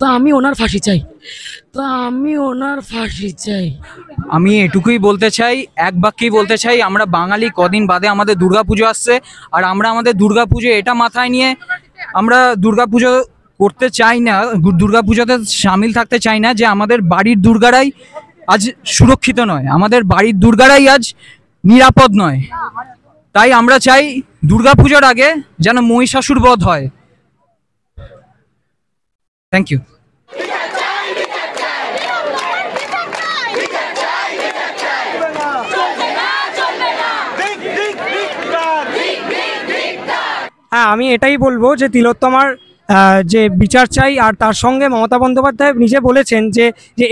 তো আমি ওনার ফাঁসি চাই, তো আমি ওনার ফাঁসি চাই। আমি এটুকুই বলতে চাই, এক বাক্যেই বলতে চাই, আমরা বাঙালি, কদিন বাদে আমাদের দুর্গাপুজো আসছে, আর আমরা আমাদের দুর্গাপুজো এটা মাথায় নিয়ে আমরা দুর্গাপুজো করতে চাই না, দুর্গাপুজোতে সামিল থাকতে চাই না যে আমাদের বাড়ির দুর্গারাই আজ সুরক্ষিত নয়, আমাদের বাড়ির দুর্গারাই আজ নিরাপদ নয়। তাই আমরা চাই দুর্গাপুজোর আগে যেন মহিষাসুর বধ হয়। Thank you. হ্যাঁ, আমি এটাই বলবো যে তিলোত্তমার যে বিচার চাই। আর তার সঙ্গে মমতা বন্দ্যোপাধ্যায় নিজে বলেছেন যে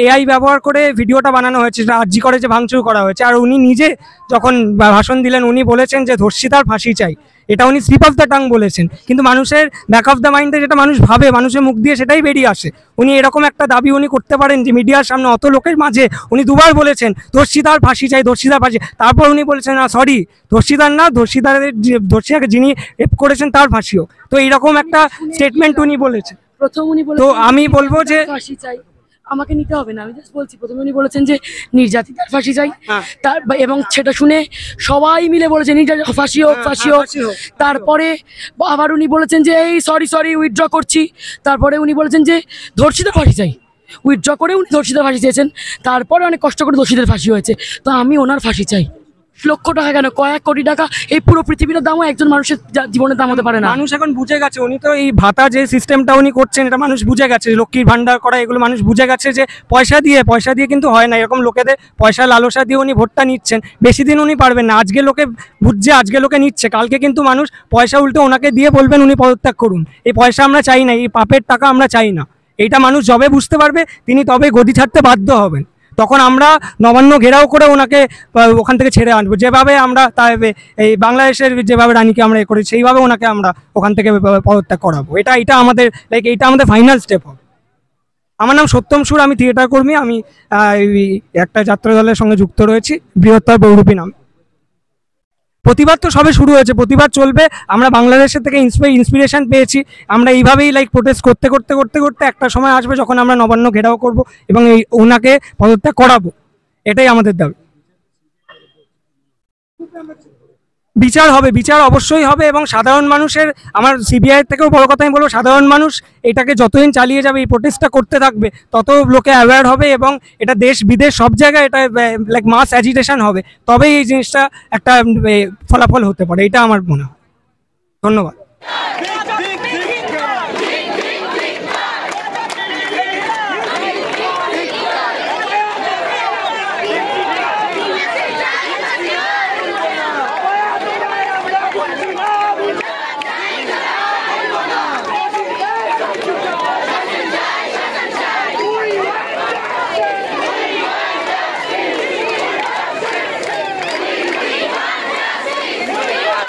এআই ব্যবহার করে ভিডিওটা বানানো হয়েছে, আরজি করে যে ভাঙচুর করা হয়েছে। আর উনি নিজে যখন ভাষণ দিলেন উনি বলেছেন যে ধর্ষিতার ফাঁসি চাই, এটা উনি স্লিপ অফ দ্য টাং বলেছেন। কিন্তু মানুষের ব্যাক অফ দ্য মাইন্ডে যেটা মানুষ ভাবে, মানুষের মুখ দিয়ে সেটাই বেরিয়ে আসে। উনি এরকম একটা দাবি উনি করতে পারেন যে মিডিয়ার সামনে অত লোকের মাঝে উনি দুবার বলেছেন ধর্ষিতার ফাঁসি চাই, ধর্ষিতার ফাঁসি। তারপর উনি বলেছেন না সরি, ধর্ষিতার না, ধর্ষিতাকে যিনি রেপ করেছেন তার ফাঁসিও। তো এইরকম একটা স্টেটমেন্ট উনি বলেছেন। প্রথম উনি তো আমি বলবো যে ফাঁসি চাই, আমাকে নিতে হবে না, আমি জাস্ট বলছি। প্রথমে উনি বলেছেন যে নির্যাতিতার ফাঁসি চাই, তার এবং সেটা শুনে সবাই মিলে বলেছে ফাঁসি হোক, ফাঁসি হোক। তারপরে আবার উনি বলেছেন যে এই সরি উইথড্র করছি। তারপরে উনি বলেছেন যে ধর্ষিতার ফাঁসি চাই, উইথড্র করে উনি ধর্ষিতার ফাঁসি চেয়েছেন। তারপরে অনেক কষ্ট করে ধর্ষিতার ফাঁসি হয়েছে। তো আমি ওনার ফাঁসি চাই। লক্ষ টাকা কেন, কয়েক কোটি টাকা, এই পুরো পৃথিবীর দামও একজন মানুষের জীবনের দাম হতে পারে না। মানুষ এখন বুঝে গেছে, উনি তো এই ভাতা যে সিস্টেমটা উনি করছেন এটা মানুষ বুঝে গেছে, লক্ষ্মীর ভান্ডার করা এগুলো মানুষ বুঝে গেছে যে পয়সা দিয়ে কিন্তু হয় না। এরকম লোকেদের পয়সা লালসা দিয়ে উনি ভোটটা নিচ্ছেন, বেশি দিন উনি পারবেন না। আজকে লোকে বুঝছে, আজকে লোকে নিচ্ছে, কালকে কিন্তু মানুষ পয়সা উল্টে ওনাকে দিয়ে বলবেন উনি পদত্যাগ করুন। এই পয়সা আমরা চাই না, এই পাপের টাকা আমরা চাই না। এইটা মানুষ যবে বুঝতে পারবে তিনি তবে গদি ছাড়তে বাধ্য হবেন। তখন আমরা নবান্ন ঘেরাও করে ওনাকে ওখান থেকে ছেড়ে আনবো, যেভাবে আমরা এই বাংলাদেশের যেভাবে রানীকে আমরা করি সেইভাবে ওনাকে আমরা ওখান থেকে পদত্যাগ করাবো। এটা আমাদের এইটা আমাদের ফাইনাল স্টেপ হবে। আমার নাম সত্যম সুর, আমি থিয়েটার কর্মী, আমি একটা যাত্রা দলের সঙ্গে যুক্ত রয়েছি, বৃহত্তর বহুরূপী নাম। প্রতিবাদ তো সবে শুরু হয়েছে, প্রতিবাদ চলবে। আমরা বাংলাদেশের থেকে ইন্সপিরেশন পেয়েছি। আমরা এইভাবেই প্রোটেস্ট করতে করতে করতে করতে একটা সময় আসবে যখন আমরা নবান্ন ঘেরাও করব এবং এই ওনাকে পদত্যাগ করাবো। এটাই আমাদের দাবি। বিচার হবে, বিচার অবশ্যই হবে। এবং সাধারণ মানুষের, আমার সিবিআই থেকেও বড় কথা আমি বলবো, সাধারণ মানুষ এটাকে যতদিন চালিয়ে যাবে, এই প্রোটেস্টটা করতে থাকবে, তত লোকে অ্যাওয়্যার হবে এবং এটা দেশ বিদেশ সব জায়গায় এটা মাস অ্যাজিটেশন হবে। তবেই এই জিনিসটা একটা ফলাফল হতে পারে, এটা আমার মনে হয়। ধন্যবাদ।